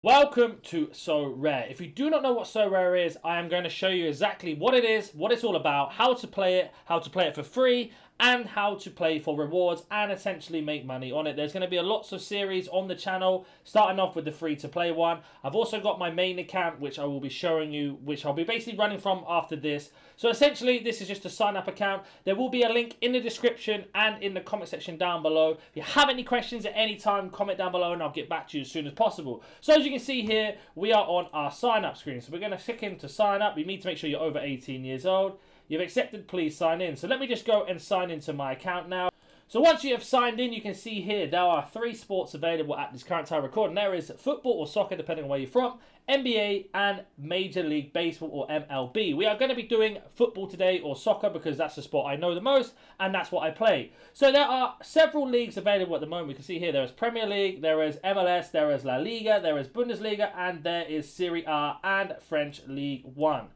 Welcome to Sorare. If you do not know what Sorare is, I am going to show you exactly what it is, what it's all about, how to play it for free, and how to play for rewards and essentially make money on it. There's going to be lots of series on the channel, starting off with the free-to-play one. I've also got my main account, which I will be showing you, which I'll be basically running from after this. So essentially, this is just a sign-up account. There will be a link in the description and in the comment section down below. If you have any questions at any time, comment down below and I'll get back to you as soon as possible. So as you can see here, we are on our sign-up screen. So we're going to click into sign up. You need to make sure you're over 18 years old. You've accepted, please sign in. So let me just go and sign into my account now. So once you have signed in, you can see here there are 3 sports available at this current time recording. There is football or soccer, depending on where you're from, NBA, and Major League Baseball or MLB. We are going to be doing football today or soccer because that's the sport I know the most and that's what I play. So there are several leagues available at the moment. We can see here there is Premier League, there is MLS, there is La Liga, there is Bundesliga, and there is Serie A and French League 1.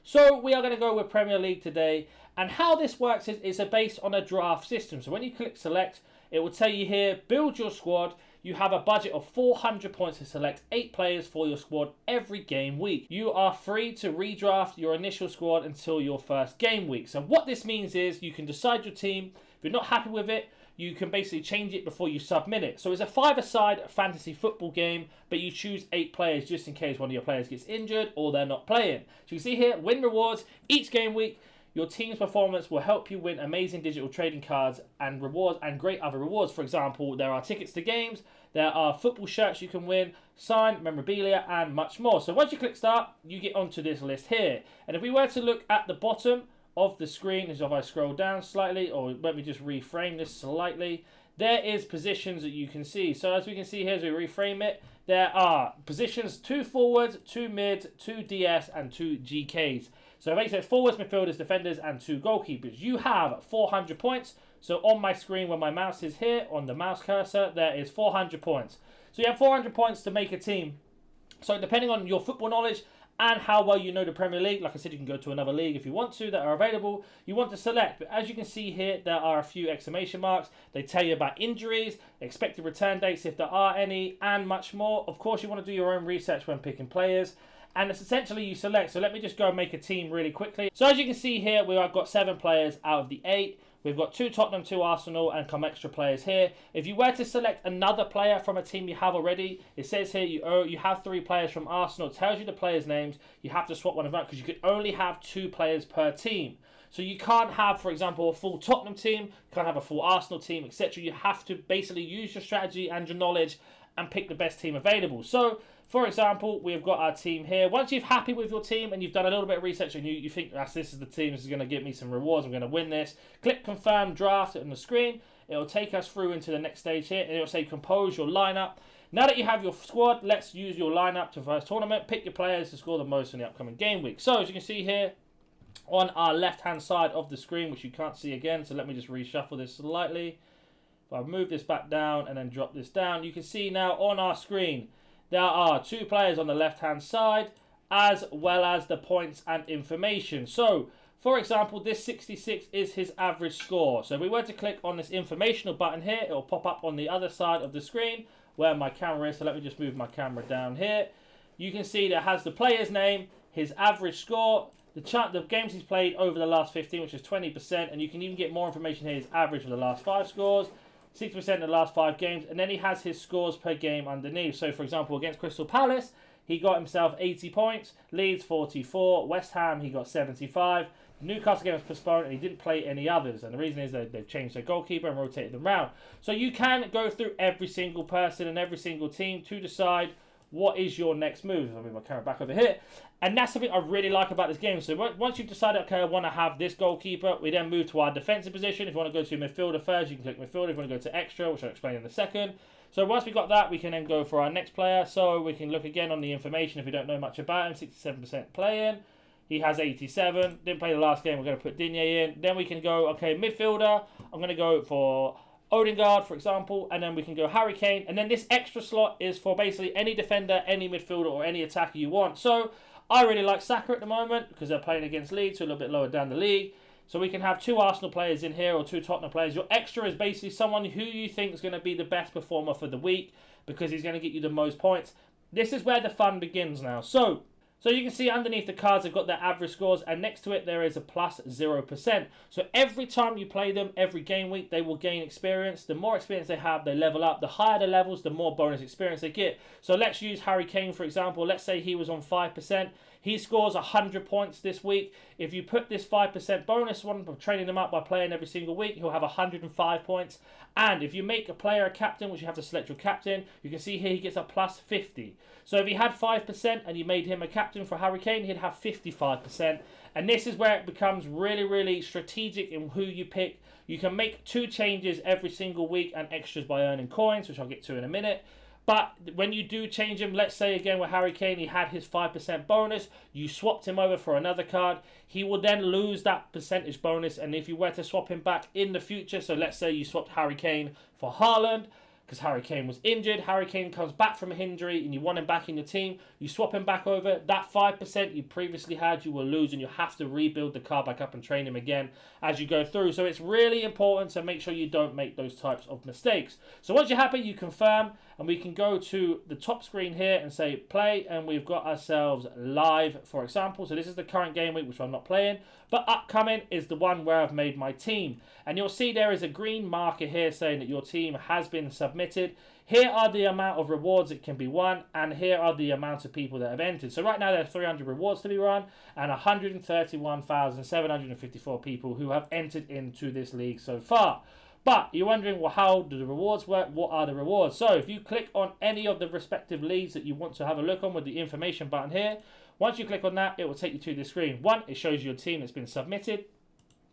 So we are going to go with Premier League today, and how this works is it's based on a draft system. So when you click select, it will tell you here, build your squad. You have a budget of 400 points to select 8 players for your squad every game week. You are free to redraft your initial squad until your first game week. So what this means is you can decide your team. If you're not happy with it, you can basically change it before you submit it. So it's a 5-a-side fantasy football game, but you choose 8 players just in case one of your players gets injured or they're not playing. So you can see here, win rewards each game week. Your team's performance will help you win amazing digital trading cards and rewards and great other rewards. For example, there are tickets to games, there are football shirts you can win, signed memorabilia, and much more. So once you click start, you get onto this list here. And if we were to look at the bottom of the screen, as if I scroll down slightly, or let me just reframe this slightly, there is positions that you can see. So as we can see here, as we reframe it, there are positions: 2 forwards, 2 mids, 2 DS, and 2 GKs. So basically forwards, midfielders, defenders, and 2 goalkeepers. You have 400 points. So on my screen where my mouse is here, on the mouse cursor, there is 400 points. So you have 400 points to make a team. So depending on your football knowledge and how well you know the Premier League, like I said, you can go to another league if you want to that are available. You want to select, but as you can see here, there are a few exclamation marks. They tell you about injuries, expected return dates if there are any, and much more. Of course, you want to do your own research when picking players. And it's essentially you select. So let me just go and make a team really quickly. So as you can see here, we've got 7 players out of the 8. We've got 2 Tottenham, 2 Arsenal, and some extra players here. If you were to select another player from a team you have already, it says here you have 3 players from Arsenal. It tells you the players' names. You have to swap one of them out because you can only have 2 players per team. So you can't have, for example, a full Tottenham team. You can't have a full Arsenal team, etc. You have to basically use your strategy and your knowledge and pick the best team available. So, for example, we've got our team here. Once you're happy with your team and you've done a little bit of research and you think, this is the team, this is going to give me some rewards, I'm going to win this, click confirm, draft it on the screen. It'll take us through into the next stage here, and it'll say compose your lineup. Now that you have your squad, let's use your lineup to first tournament. Pick your players to score the most in the upcoming game week. So, as you can see here, on our left-hand side of the screen, which you can't see again, so let me just reshuffle this slightly. If I move this back down and then drop this down, you can see now on our screen, there are 2 players on the left-hand side, as well as the points and information. So, for example, this 66 is his average score. So if we were to click on this informational button here, it will pop up on the other side of the screen where my camera is. So let me just move my camera down here. You can see that it has the player's name, his average score, the games he's played over the last 15, which is 20%, and you can even get more information here, his average for the last 5 scores, 60% in the last 5 games, and then he has his scores per game underneath. So, for example, against Crystal Palace, he got himself 80 points, Leeds 44, West Ham he got 75, Newcastle game was postponed and he didn't play any others, and the reason is that they've changed their goalkeeper and rotated them around. So you can go through every single person and every single team to decide what is your next move. I'll move my camera back over here. And that's something I really like about this game. So once you've decided, okay, I want to have this goalkeeper, we then move to our defensive position. If you want to go to midfielder first, you can click midfielder. If you want to go to extra, which I'll explain in a second. So once we've got that, we can then go for our next player. So we can look again on the information if we don't know much about him. 67% playing. He has 87. Didn't play the last game. We're going to put Digne in. Then we can go, okay, midfielder. I'm going to go for Odegaard, for example, and then we can go Harry Kane, and then this extra slot is for basically any defender, any midfielder, or any attacker you want. So I really like Saka at the moment because they're playing against Leeds, so a little bit lower down the league. So we can have 2 Arsenal players in here or 2 Tottenham players. Your extra is basically someone who you think is going to be the best performer for the week because he's going to get you the most points. this is where the fun begins now. So you can see underneath the cards, they've got their average scores, and next to it, there is a plus 0%. So every time you play them, every game week, they will gain experience. The more experience they have, they level up. The higher the levels, the more bonus experience they get. So let's use Harry Kane, for example. Let's say he was on 5%. He scores 100 points this week. If you put this 5% bonus one of training him up by playing every single week, he'll have 105 points. And if you make a player a captain, which you have to select your captain, you can see here he gets a plus 50. So if he had 5% and you made him a captain for Harry Kane, he'd have 55%. And this is where it becomes really, really strategic in who you pick. You can make 2 changes every single week and extras by earning coins, which I'll get to in a minute. But when you do change him, let's say again with Harry Kane, he had his 5% bonus, you swapped him over for another card, he will then lose that percentage bonus. And if you were to swap him back in the future, so let's say you swapped Harry Kane for Haaland, because Harry Kane was injured, Harry Kane comes back from injury and you want him back in your team, you swap him back over, that 5% you previously had, you will lose, and you have to rebuild the card back up and train him again as you go through. So it's really important to make sure you don't make those types of mistakes. So once you're happy, you confirm, and we can go to the top screen here and say play, and we've got ourselves live, for example. So this is the current game week, which I'm not playing, but upcoming is the one where I've made my team. And you'll see there is a green marker here saying that your team has been submitted. Here are the amount of rewards that can be won, and here are the amount of people that have entered. So right now there are 300 rewards to be run, and 131,754 people who have entered into this league so far. But you're wondering, well, how do the rewards work? What are the rewards? So if you click on any of the respective leagues that you want to have a look on with the information button here, once you click on that, it will take you to the screen. One, it shows you a team that's been submitted.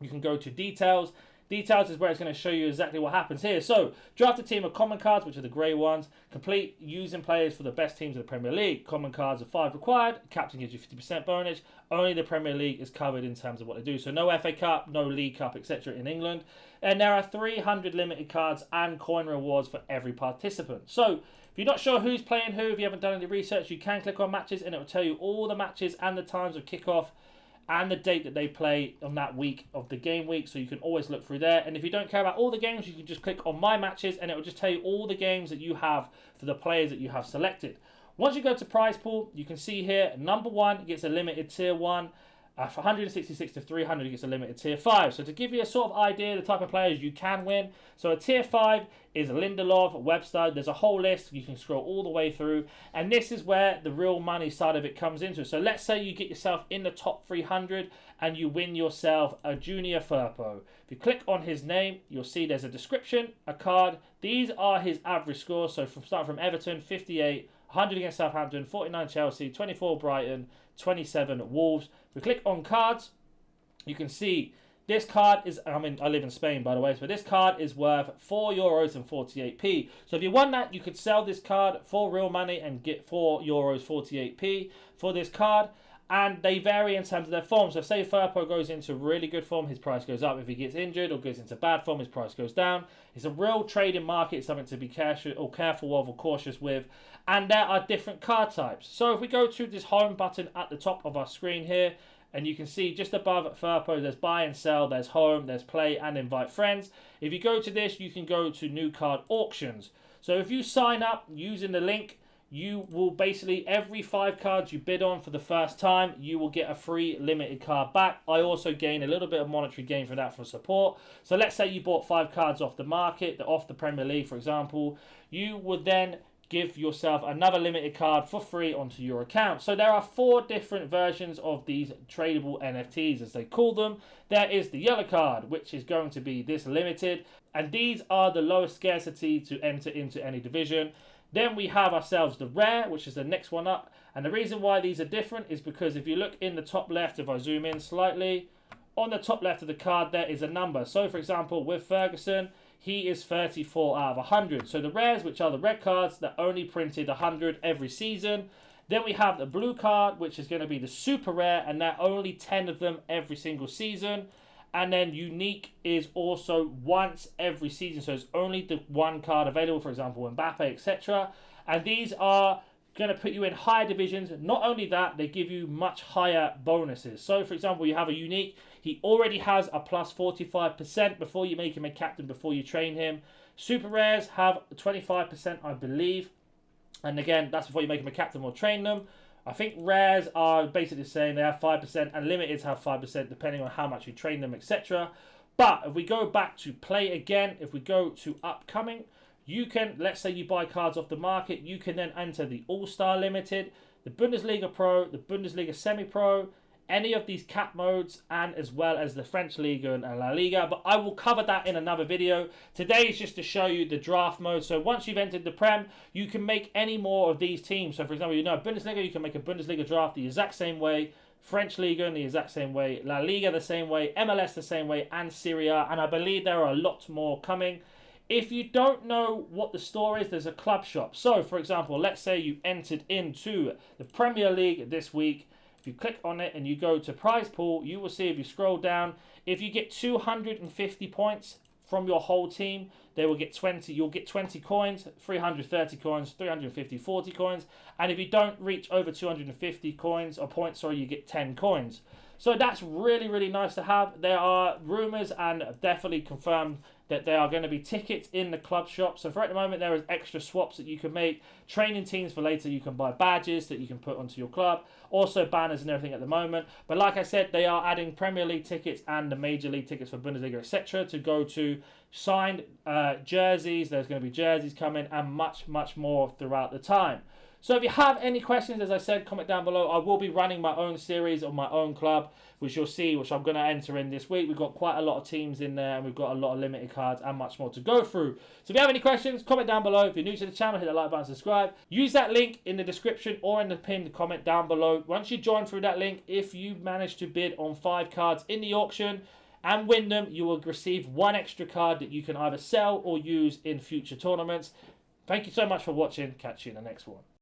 You can go to details. Details is where it's going to show you exactly what happens here. So, draft a team of common cards, which are the grey ones. Complete using players for the best teams of the Premier League. Common cards are 5 required. Captain gives you 50% bonus. Only the Premier League is covered in terms of what they do. So, no FA Cup, no League Cup, etc. in England. And there are 300 limited cards and coin rewards for every participant. So, if you're not sure who's playing who, if you haven't done any research, you can click on matches and it will tell you all the matches and the times of kickoff and the date that they play on that week of the game week, so you can always look through there. And if you don't care about all the games, you can just click on my matches and it will just tell you all the games that you have for the players that you have selected. Once you go to prize pool, you can see here number 1 gets a limited tier 1. For 166 to 300, it gets a limited tier 5. So to give you a sort of idea of the type of players you can win, so a tier 5 is Lindelof, Webster. There's a whole list. You can scroll all the way through. And this is where the real money side of it comes into. So let's say you get yourself in the top 300 and you win yourself a Junior Firpo. If you click on his name, you'll see there's a description, a card. These are his average scores. So starting from Everton, 58, 100 against Southampton, 49 Chelsea, 24 Brighton, 27 Wolves. If we click on cards, you can see this card is, I live in Spain, by the way, so this card is worth €4.48. So if you won that, you could sell this card for real money and get €4.48 for this card. And they vary in terms of their form. So say Firpo goes into really good form, his price goes up. If he gets injured or goes into bad form, his price goes down. It's a real trading market. It's something to be careful of or cautious with. And there are different card types. So if we go to this home button at the top of our screen here, and you can see just above Firpo, there's buy and sell, there's home, there's play and invite friends. If you go to this, you can go to new card auctions. So if you sign up using the link, you will basically, every 5 cards you bid on for the first time, you will get a free limited card back. I also gain a little bit of monetary gain for that for support. So let's say you bought 5 cards off the market, off the Premier League, for example. You would then give yourself another limited card for free onto your account. So there are 4 different versions of these tradable NFTs, as they call them. There is the yellow card, which is going to be this limited. And these are the lowest scarcity to enter into any division. Then we have ourselves the rare, which is the next one up. And the reason why these are different is because if you look in the top left, if I zoom in slightly, on the top left of the card there is a number. So for example, with Ferguson, he is 34 out of 100. So the rares, which are the red cards, that only printed 100 every season. Then we have the blue card, which is going to be the super rare, and there are only 10 of them every single season. And then unique is also once every season, so it's only the 1 card available, for example, Mbappe, etc. And these are going to put you in higher divisions. Not only that, they give you much higher bonuses. So, for example, you have a unique. He already has a plus 45% before you make him a captain, before you train him. Super rares have 25%, I believe. And again, that's before you make them a captain or train them. I think rares are basically saying they have 5% and limiteds have 5% depending on how much you train them, etc. But if we go back to play again, if we go to upcoming, you can, let's say you buy cards off the market, you can then enter the All-Star Limited, the Bundesliga Pro, the Bundesliga Semi-Pro, any of these cap modes, and as well as the French Liga and La Liga. But I will cover that in another video. Today is just to show you the draft mode. So once you've entered the Prem, you can make any more of these teams. So for example, you know Bundesliga, you can make a Bundesliga draft the exact same way, French Liga in the exact same way, La Liga the same way, MLS the same way, and Serie A. And I believe there are a lot more coming. If you don't know what the store is, there's a club shop. So for example, let's say you entered into the Premier League this week. If you click on it and you go to prize pool, you will see, if you scroll down, if you get 250 points from your whole team, they will get 20. You'll get 20 coins, 330 coins, 350, 40 coins. And if you don't reach over 250 coins or points, sorry, you get 10 coins. So that's really, really nice to have. There are rumours and definitely confirmed that there are going to be tickets in the club shop. So for at the moment, there is extra swaps that you can make. Training teams for later, you can buy badges that you can put onto your club. Also banners and everything at the moment. But like I said, they are adding Premier League tickets and the Major League tickets for Bundesliga, etc. to go to signed jerseys. There's going to be jerseys coming and much, much more throughout the time. So if you have any questions, as I said, comment down below. I will be running my own series of my own club, which you'll see, which I'm going to enter in this week. We've got quite a lot of teams in there, and we've got a lot of limited cards and much more to go through. So if you have any questions, comment down below. If you're new to the channel, hit the like button, subscribe. Use that link in the description or in the pinned comment down below. Once you join through that link, if you manage to bid on 5 cards in the auction and win them, you will receive 1 extra card that you can either sell or use in future tournaments. Thank you so much for watching. Catch you in the next one.